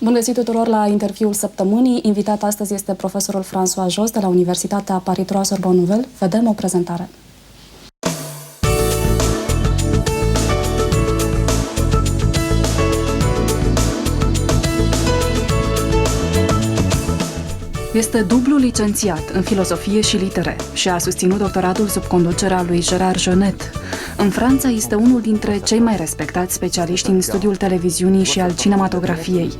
Bun găsit tuturor la interviul săptămânii. Invitat astăzi este profesorul François Jost de la Universitatea Paris 3 Sorbonne Nouvelle. Vedem o prezentare. Este dublu licențiat în filozofie și litere și a susținut doctoratul sub conducerea lui Gérard Genette. În Franța este unul dintre cei mai respectați specialiști în studiul televiziunii și al cinematografiei.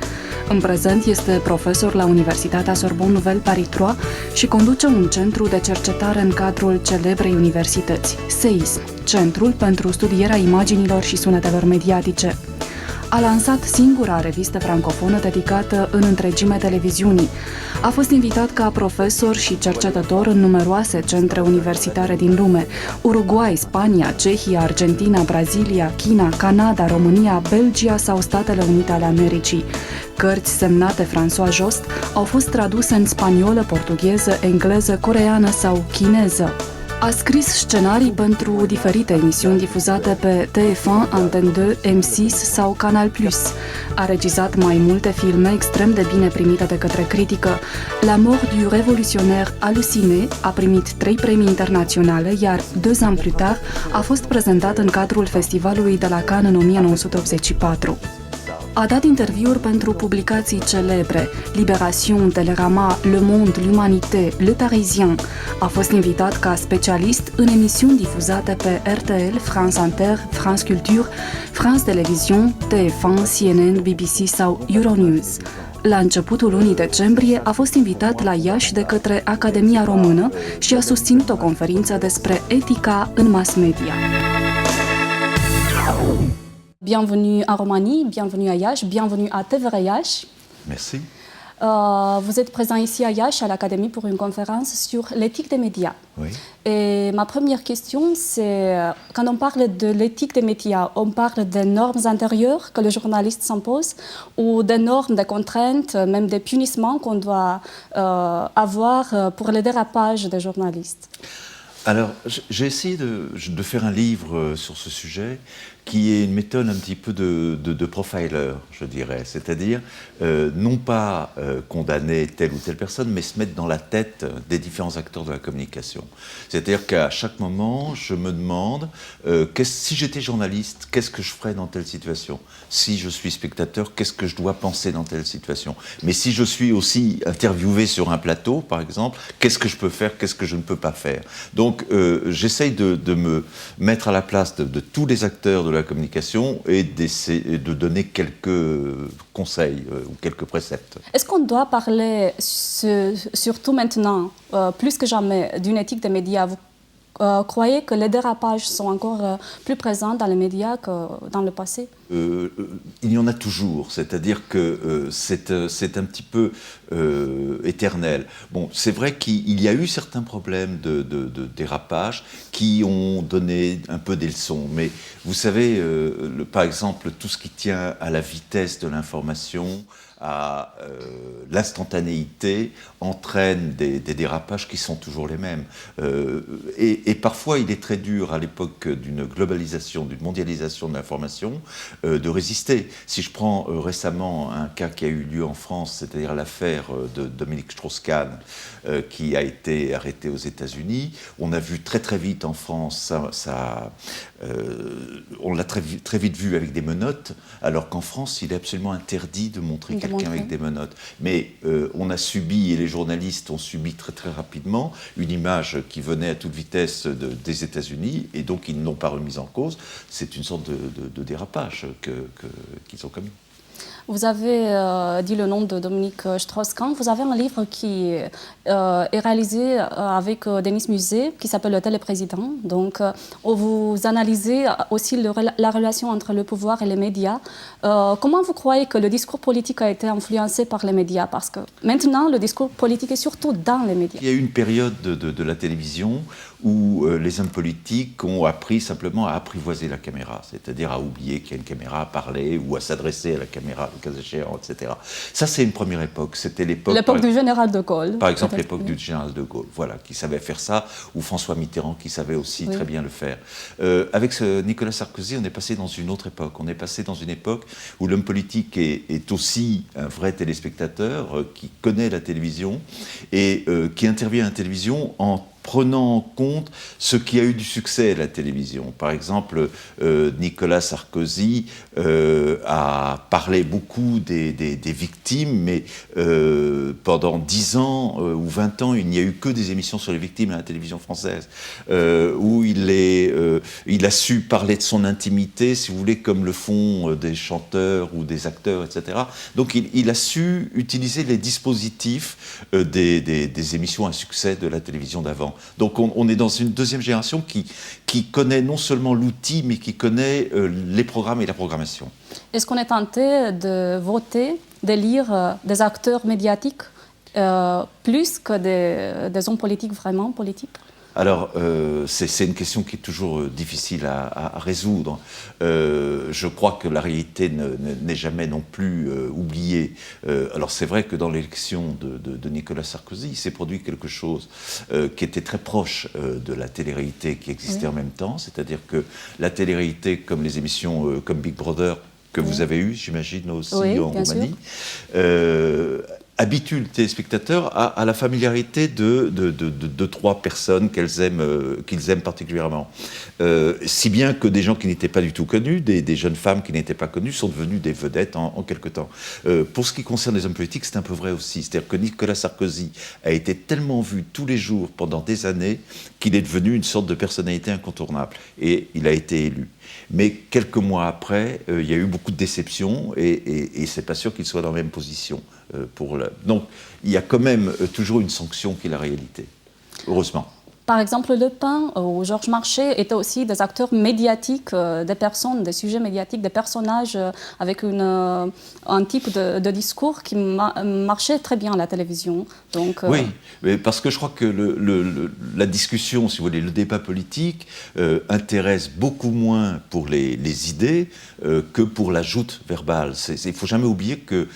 În prezent este profesor la Universitatea Sorbonne Nouvelle Paris 3 și conduce un centru de cercetare în cadrul celebrei universități, CEISM, Centrul pentru studierea imaginilor și sunetelor mediatice. A lansat singura revistă francofonă dedicată în întregime televiziunii. A fost invitat ca profesor și cercetător în numeroase centre universitare din lume: Uruguay, Spania, Cehia, Argentina, Brazilia, China, Canada, România, Belgia sau Statele Unite ale Americii. Cărți semnate François Jost au fost traduse în spaniolă, portugheză, engleză, coreeană sau chineză. A scris scenarii pentru diferite emisiuni difuzate pe TF1, Antenne 2, M6 sau Canal+. A regizat mai multe filme extrem de bine primite de către critică. La mort du révolutionnaire halluciné a primit 3 premii internaționale, iar 2 ani plus tard a fost prezentat în cadrul festivalului de la Cannes în 1984. A dat interviuri pentru publicații celebre: Libération, Télérama, Le Monde, L'Humanité, Le Parisien. A fost invitat ca specialist în emisiuni difuzate pe RTL, France Inter, France Culture, France Television, TF1, CNN, BBC sau Euronews. La începutul lunii decembrie a fost invitat la Iași de către Academia Română și a susținut o conferință despre etica în mass media. Bienvenue en Roumanie, bienvenue à Iași, bienvenue à TVR Iași. Merci. Vous êtes présent ici à Iași, à l'Académie, pour une conférence sur l'éthique des médias. Oui. Et ma première question, c'est, quand on parle de l'éthique des médias, on parle des normes intérieures que le journaliste s'impose ou des normes, des contraintes, même des punissements qu'on doit avoir pour les dérapages des journalistes? Alors, j'ai essayé de faire un livre sur ce sujet qui est une méthode un petit peu de profiler, je dirais. C'est-à-dire, non pas condamner telle ou telle personne, mais se mettre dans la tête des différents acteurs de la communication. C'est-à-dire qu'à chaque moment, je me demande, si j'étais journaliste, qu'est-ce que je ferais dans telle situation? Si je suis spectateur, qu'est-ce que je dois penser dans telle situation? Mais si je suis aussi interviewé sur un plateau, par exemple, qu'est-ce que je peux faire, qu'est-ce que je ne peux pas faire? Donc, j'essaye de me mettre à la place de tous les acteurs de la communication et d'essayer de donner quelques conseils ou quelques préceptes. Est-ce qu'on doit parler, surtout maintenant, plus que jamais, d'une éthique des médias? Vous croyez que les dérapages sont encore plus présents dans les médias que dans le passé? Il y en a toujours, c'est-à-dire que c'est un petit peu éternel. Bon, c'est vrai qu'il y a eu certains problèmes de dérapage qui ont donné un peu des leçons, mais vous savez, par exemple, tout ce qui tient à la vitesse de l'information, à l'instantanéité, entraîne des dérapages qui sont toujours les mêmes. Et parfois, il est très dur, à l'époque d'une globalisation, d'une mondialisation de l'information, de résister. Si je prends récemment un cas qui a eu lieu en France, c'est-à-dire l'affaire de Dominique Strauss-Kahn, qui a été arrêté aux États-Unis, on a vu très vite en France, on l'a très vite vu avec des menottes, alors qu'en France, il est absolument interdit de montrer quelqu'un avec des menottes. Mais on a subi, et les journalistes ont subi très rapidement, une image qui venait à toute vitesse des États-Unis, et donc ils n'ont pas remise en cause. C'est une sorte de dérapage qu'ils ont commis. Vous avez dit le nom de Dominique Strauss-Kahn. Vous avez un livre qui est réalisé avec Denis Musée, qui s'appelle Le Téléprésident. Donc, où vous analysez aussi la relation entre le pouvoir et les médias. Comment vous croyez que le discours politique a été influencé par les médias? Parce que maintenant, le discours politique est surtout dans les médias. Il y a eu une période de la télévision où les hommes politiques ont appris simplement à apprivoiser la caméra, c'est-à-dire à oublier qu'il y a une caméra, à parler ou à s'adresser à la caméra, le cas échéant, etc. Ça, c'est une première époque. C'était l'époque du général de Gaulle. Par exemple, l'époque du général de Gaulle, voilà, qui savait faire ça, ou François Mitterrand, qui savait aussi très bien le faire. Avec Nicolas Sarkozy, on est passé dans une autre époque. On est passé dans une époque où l'homme politique est aussi un vrai téléspectateur qui connaît la télévision et qui intervient à la télévision en prenant en compte ce qui a eu du succès à la télévision. Par exemple, Nicolas Sarkozy a parlé beaucoup des victimes, mais pendant 10 ans ou 20 ans, il n'y a eu que des émissions sur les victimes à la télévision française, où il a su parler de son intimité, si vous voulez, comme le font des chanteurs ou des acteurs, etc. Donc il a su utiliser les dispositifs des émissions à succès de la télévision d'avant. Donc on est dans une deuxième génération qui connaît non seulement l'outil, mais qui connaît les programmes et la programmation. Est-ce qu'on est tenté de voter, d'élire des acteurs médiatiques plus que des hommes politiques vraiment politiques? Alors, c'est une question qui est toujours difficile à résoudre. Je crois que la réalité n'est jamais non plus oubliée. Alors, c'est vrai que dans l'élection de Nicolas Sarkozy, il s'est produit quelque chose qui était très proche de la télé-réalité qui existait en même temps. C'est-à-dire que la télé-réalité, comme les émissions comme Big Brother, que vous avez eues, j'imagine, aussi en Roumanie, habitue le téléspectateur à la familiarité de trois personnes qu'ils aiment particulièrement. Si bien que des gens qui n'étaient pas du tout connus, des jeunes femmes qui n'étaient pas connues, sont devenues des vedettes en quelque temps. Pour ce qui concerne les hommes politiques, c'est un peu vrai aussi. C'est-à-dire que Nicolas Sarkozy a été tellement vu tous les jours pendant des années qu'il est devenu une sorte de personnalité incontournable. Et il a été élu. Mais quelques mois après, il y a eu beaucoup de déceptions et c'est pas sûr qu'il soit dans la même position. Donc, il y a quand même toujours une sanction qui est la réalité, heureusement. Par exemple, Le Pen ou Georges Marchais étaient aussi des acteurs médiatiques, des personnes, des sujets médiatiques, des personnages avec un type de discours qui marchait très bien à la télévision. Donc, oui, mais parce que je crois que la discussion, si vous voulez, le débat politique intéresse beaucoup moins pour les idées que pour la joute verbale. Il ne faut jamais oublier que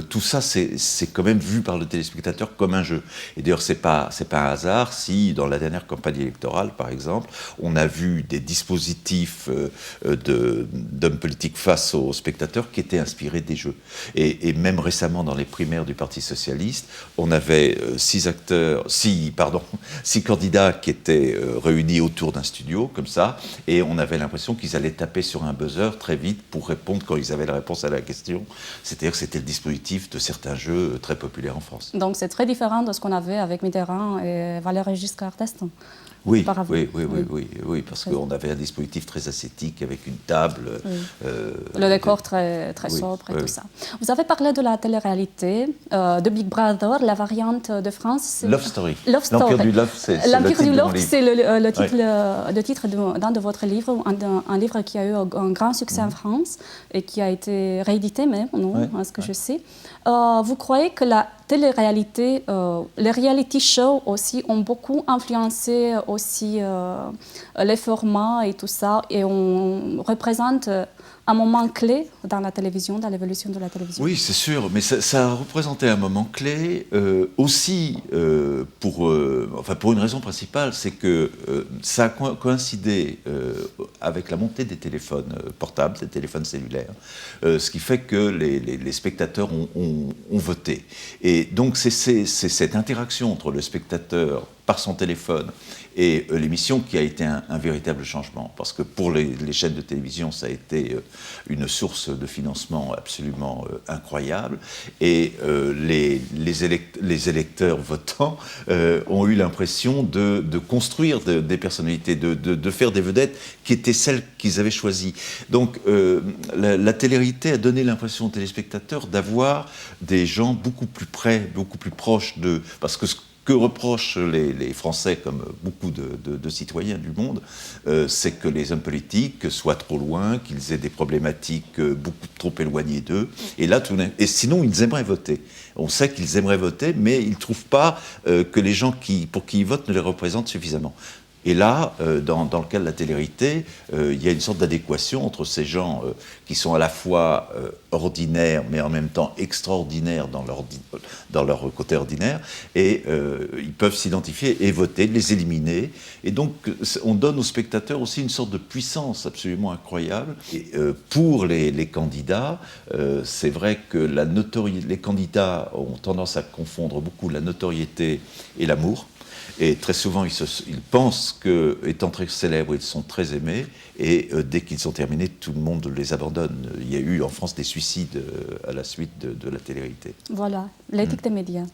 tout ça, c'est quand même vu par le téléspectateur comme un jeu. Et d'ailleurs, c'est pas un hasard si, dans la dernière campagne électorale, par exemple, on a vu des dispositifs d'hommes politiques face aux spectateurs qui étaient inspirés des jeux. Et même récemment, dans les primaires du Parti socialiste, on avait 6 candidats qui étaient réunis autour d'un studio, comme ça, et on avait l'impression qu'ils allaient taper sur un buzzer très vite pour répondre quand ils avaient la réponse à la question. C'est-à-dire que c'était le dispositif de certains jeux très populaires en France. Donc c'est très différent de ce qu'on avait avec Mitterrand et Valéry Giscard d'Estaing. Oui, parce qu'on avait un dispositif très ascétique avec une table. Le décor très sobre et tout ça. Vous avez parlé de la télé-réalité, de Big Brother, la variante de France. Love Story. L'Empire du Love, c'est le titre d'un de votre livre, un livre qui a eu un grand succès en France et qui a été réédité même, à ce que je sais. Vous croyez que la télé-réalité, les reality shows aussi ont beaucoup influencé aussi les formats et tout ça, et on représente un moment clé dans la télévision, dans l'évolution de la télévision. Oui, c'est sûr, mais ça a représenté un moment clé aussi pour une raison principale, c'est que ça a coïncidé avec la montée des téléphones portables, des téléphones cellulaires, ce qui fait que les spectateurs ont voté. Et donc c'est cette interaction entre le spectateur par son téléphone et l'émission qui a été un véritable changement. Parce que pour les chaînes de télévision, ça a été une source de financement absolument incroyable. Et les électeurs votants ont eu l'impression de construire des personnalités, de faire des vedettes qui étaient celles qu'ils avaient choisies. Donc la télé-réalité a donné l'impression aux téléspectateurs d'avoir des gens beaucoup plus près, beaucoup plus proches d'eux. Parce que ce que reprochent les Français, comme beaucoup de citoyens du monde, c'est que les hommes politiques soient trop loin, qu'ils aient des problématiques beaucoup trop éloignées d'eux. Et sinon, ils aimeraient voter. On sait qu'ils aimeraient voter, mais ils ne trouvent pas que les gens pour qui ils votent ne les représentent suffisamment. Et là, dans le cas de la télé-réalité, il y a une sorte d'adéquation entre ces gens qui sont à la fois ordinaires, mais en même temps extraordinaires dans leur côté ordinaire, et ils peuvent s'identifier et voter, les éliminer. Et donc, on donne aux spectateurs aussi une sorte de puissance absolument incroyable. Et, pour les candidats, c'est vrai que les candidats ont tendance à confondre beaucoup la notoriété et l'amour. Et très souvent, ils pensent qu'étant très célèbres, ils sont très aimés. Et dès qu'ils sont terminés, tout le monde les abandonne. Il y a eu en France des suicides à la suite de la télé-réalité. Voilà, l'éthique des médias.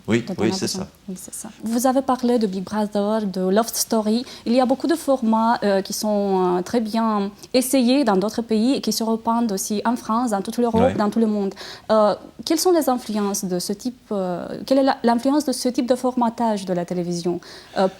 Oui, c'est ça. Oui, c'est ça. Vous avez parlé de Big Brother, de Love Story. Il y a beaucoup de formats qui sont très bien essayés dans d'autres pays et qui se répandent aussi en France, dans toute l'Europe, dans tout le monde. Quelles sont les influences de ce type quelle est l'influence de ce type de formatage de la télévision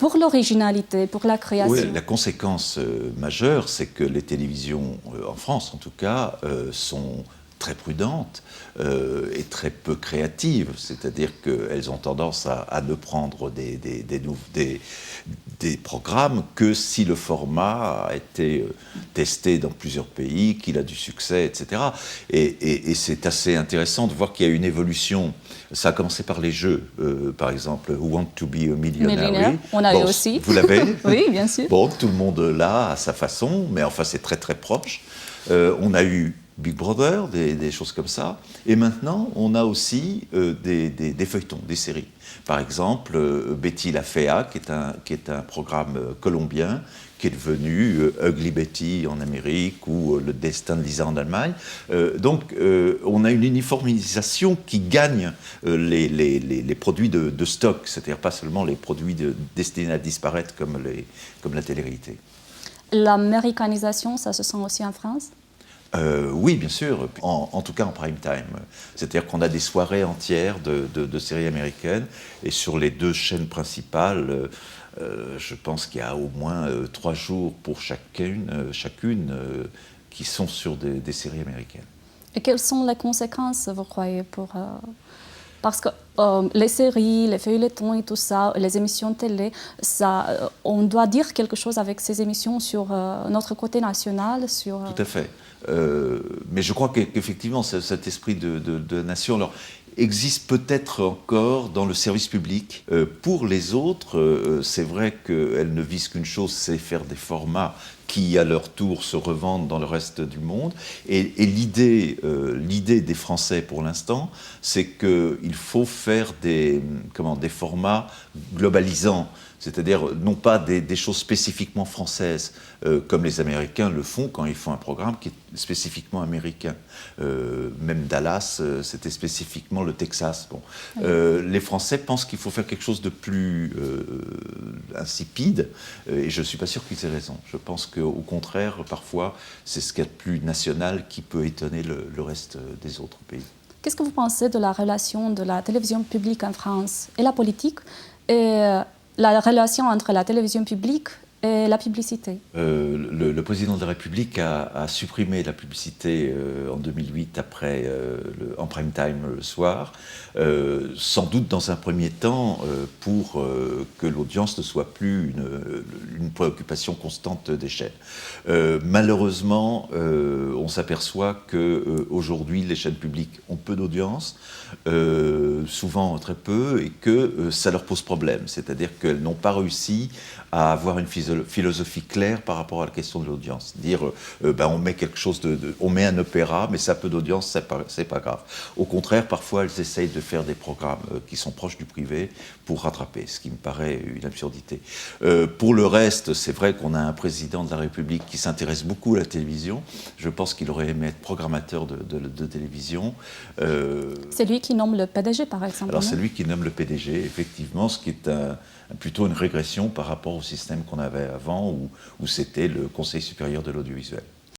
pour l'originalité, pour la création? Oui, la conséquence majeure, c'est que les télévisions, en France en tout cas, sont très prudentes et très peu créatives, c'est-à-dire qu'elles ont tendance à ne prendre des programmes que si le format a été testé dans plusieurs pays, qu'il a du succès, etc. Et c'est assez intéressant de voir qu'il y a une évolution. Ça a commencé par les jeux, par exemple, Who Want to be a Millionaire. Oui. On a eu aussi. Vous l'avez? Oui, bien sûr. Bon, tout le monde l'a à sa façon, mais enfin c'est très très proche. On a eu Big Brother, des choses comme ça. Et maintenant, on a aussi des feuilletons, des séries. Par exemple, Betty la Fea, qui est un programme colombien, qui est devenu Ugly Betty en Amérique ou Le Destin de Lisa en Allemagne. Donc, on a une uniformisation qui gagne les produits de stock, c'est-à-dire pas seulement les produits destinés à disparaître comme la télé-réalité. L'américanisation, ça se sent aussi en France? Oui, bien sûr, en tout cas en prime time. C'est-à-dire qu'on a des soirées entières de séries américaines, et sur les deux chaînes principales, je pense qu'il y a au moins 3 jours pour chacune qui sont sur des séries américaines. Et quelles sont les conséquences, vous croyez, parce que les séries, les feuilletons et tout ça, les émissions télé, on doit dire quelque chose avec ces émissions sur notre côté national, sur... Tout à fait. Mais je crois qu'effectivement, cet esprit de nation alors, existe peut-être encore dans le service public. Pour les autres, c'est vrai qu'elles ne visent qu'une chose, c'est faire des formats qui, à leur tour, se revendent dans le reste du monde. Et l'idée des Français, pour l'instant, c'est qu'il faut faire des formats globalisants. C'est-à-dire non pas des choses spécifiquement françaises, comme les Américains le font quand ils font un programme qui est spécifiquement américain. Même Dallas, c'était spécifiquement le Texas. Bon. Les Français pensent qu'il faut faire quelque chose de plus insipide, et je ne suis pas sûr qu'ils aient raison. Je pense qu'au contraire, parfois, c'est ce qu'il y a de plus national qui peut étonner le reste des autres pays. Qu'est-ce que vous pensez de la relation de la télévision publique en France et la politique, et la relation entre la télévision publique et la publicité? Le président de la République a supprimé la publicité en 2008 en prime time le soir, sans doute dans un premier temps pour que l'audience ne soit plus une préoccupation constante des chaînes. Malheureusement, on s'aperçoit qu'aujourd'hui les chaînes publiques ont peu d'audience, souvent très peu, et que ça leur pose problème, c'est-à-dire qu'elles n'ont pas réussi à avoir une philosophie claire par rapport à la question de l'audience. Dire, on met quelque chose on met un opéra, mais ça a peu d'audience, c'est pas grave. Au contraire, parfois, elles essayent de faire des programmes qui sont proches du privé pour rattraper, ce qui me paraît une absurdité. Pour le reste, c'est vrai qu'on a un président de la République qui s'intéresse beaucoup à la télévision. Je pense qu'il aurait aimé être programmateur de télévision. C'est lui qui nomme le PDG, par exemple. Alors, c'est lui qui nomme le PDG, effectivement, ce qui est plutôt une régression par rapport au système qu'on avait avant, où c'était le Conseil supérieur de l'audiovisuel.